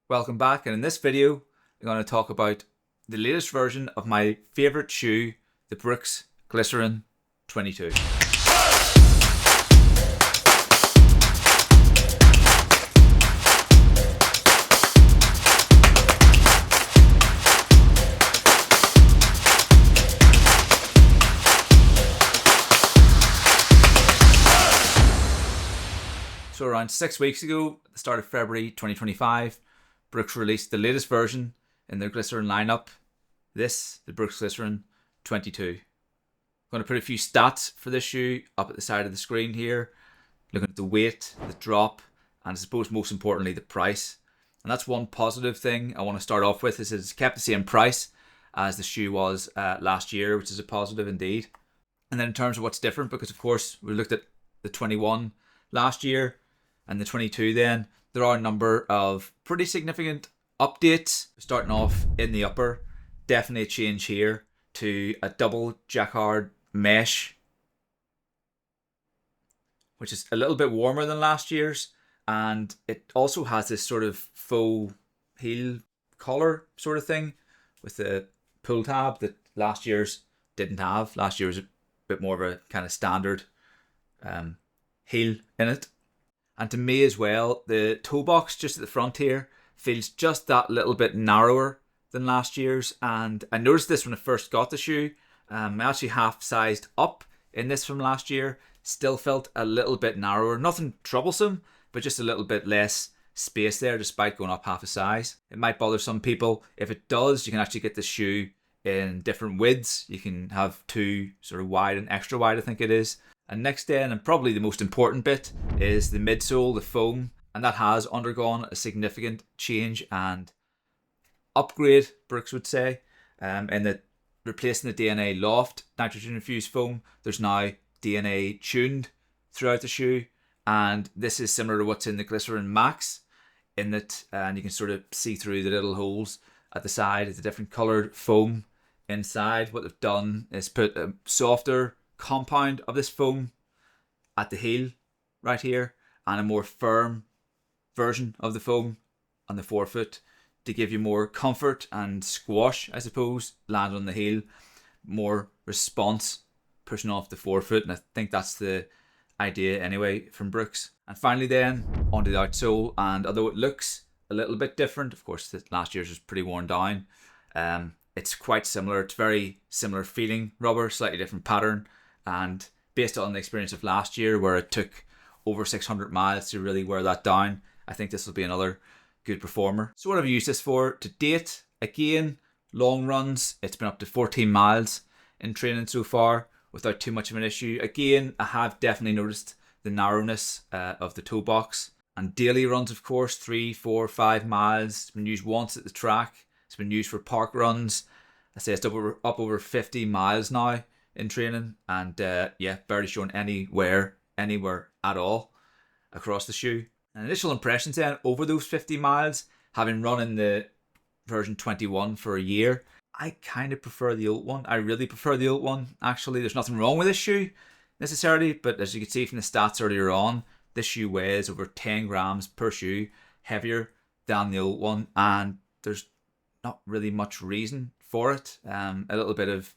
Welcome back, and in this video I'm going to talk about the latest version of my favourite shoe, the Brooks Glycerin 22. So around 6 weeks ago, at the start of February 2025, Brooks released the latest version in their Glycerin lineup. The Brooks Glycerin 22. I'm going to put a few stats for this shoe up at the side of the screen here, looking at the weight, the drop, and I suppose most importantly the price. And that's one positive thing I want to start off with, is it's kept the same price as the shoe was last year, which is a positive indeed. And then in terms of what's different, because of course we looked at the 21 last year and the 22 then, there are a number of pretty significant updates. Starting off in the upper, definitely a change here to a double jacquard mesh, which is a little bit warmer than last year's, and it also has this sort of faux heel collar sort of thing with the pull tab that last year's didn't have. Last year was a bit more of a kind of standard heel in it. And to me as well, the toe box just at the front here feels just that little bit narrower than last year's. And I noticed this when I first got the shoe. I actually half sized up in this from last year. Still felt a little bit narrower. Nothing troublesome, but just a little bit less space there despite going up half a size. It might bother some people. If it does, you can actually get the shoe in different widths. You can have two sort of wide and extra wide, I think it is. And next then, and probably the most important bit, is the midsole, the foam. And that has undergone a significant change and upgrade, Brooks would say. In that replacing the DNA Loft nitrogen infused foam, there's now DNA tuned throughout the shoe. And this is similar to what's in the Glycerin Max, in that and you can sort of see through the little holes at the side. It's a different coloured foam inside. What they've done is put a softer compound of this foam at the heel right here, and a more firm version of the foam on the forefoot to give you more comfort and squash, I suppose, land on the heel, more response pushing off the forefoot. And I think that's the idea anyway from Brooks. And finally then onto the outsole, and although it looks a little bit different, of course last year's was pretty worn down, it's quite similar. It's very similar feeling rubber, slightly different pattern. And based on the experience of last year, where it took over 600 miles to really wear that down, I think this will be another good performer. So what have I used this for to date? Again, long runs. It's been up to 14 miles in training so far without too much of an issue. Again, I have definitely noticed the narrowness of the toe box. And daily runs, of course, 3, 4, 5 miles. It's been used once at the track. It's been used for park runs. I say it's up over 50 miles now in training, and barely showing anywhere at all across the shoe. And initial impressions then over those 50 miles, having run in the version 21 for a year, I kind of prefer the old one. I really prefer the old one, actually. There's nothing wrong with this shoe necessarily, but as you can see from the stats earlier on, this shoe weighs over 10 grams per shoe heavier than the old one, and there's not really much reason for it. A little bit of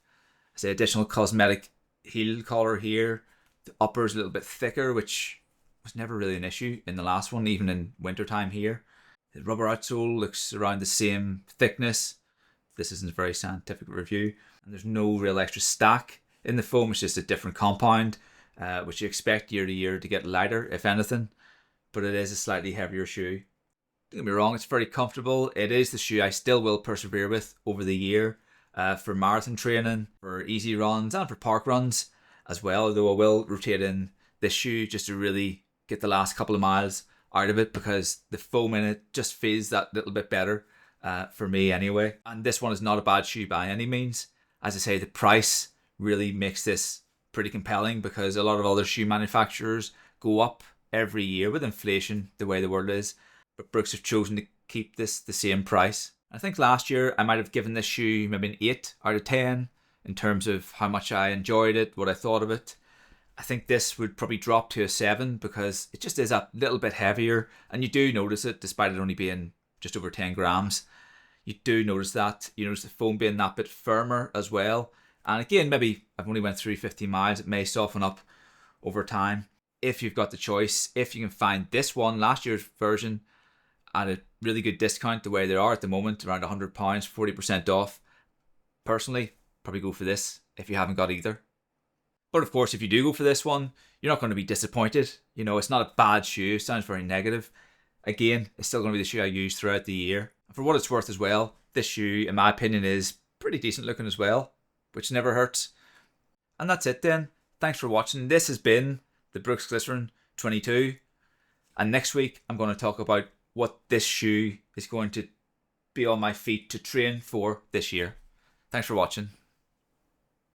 additional cosmetic heel collar here. The upper is a little bit thicker, which was never really an issue in the last one, even in wintertime here. The rubber outsole looks around the same thickness. This isn't a very scientific review. And there's no real extra stack in the foam. It's just a different compound, which you expect year to year to get lighter, if anything. But it is a slightly heavier shoe. Don't get me wrong, it's very comfortable. It is the shoe I still will persevere with over the year. For marathon training, for easy runs, and for park runs as well, although I will rotate in this shoe just to really get the last couple of miles out of it, because the foam in it just feels that little bit better for me anyway. And this one is not a bad shoe by any means. As I say, the price really makes this pretty compelling, because a lot of other shoe manufacturers go up every year with inflation, the way the world is, but Brooks have chosen to keep this the same price. I think last year I might have given this shoe maybe an 8 out of 10 in terms of how much I enjoyed it, what I thought of it. I think this would probably drop to a 7 because it just is a little bit heavier, and you do notice it despite it only being just over 10 grams. You do notice that. You notice the foam being that bit firmer as well. And again, maybe I've only went through 15 miles. It may soften up over time. If you've got the choice, if you can find this one, last year's version, at a really good discount the way they are at the moment, around £100, 40% off. Personally, probably go for this if you haven't got either. But of course, if you do go for this one, you're not going to be disappointed. You know, it's not a bad shoe. It sounds very negative. Again, it's still going to be the shoe I use throughout the year. And for what it's worth as well, this shoe, in my opinion, is pretty decent looking as well, which never hurts. And that's it then. Thanks for watching. This has been the Brooks Glycerin 22. And next week, I'm going to talk about what this shoe is going to be on my feet to train for this year. Thanks for watching.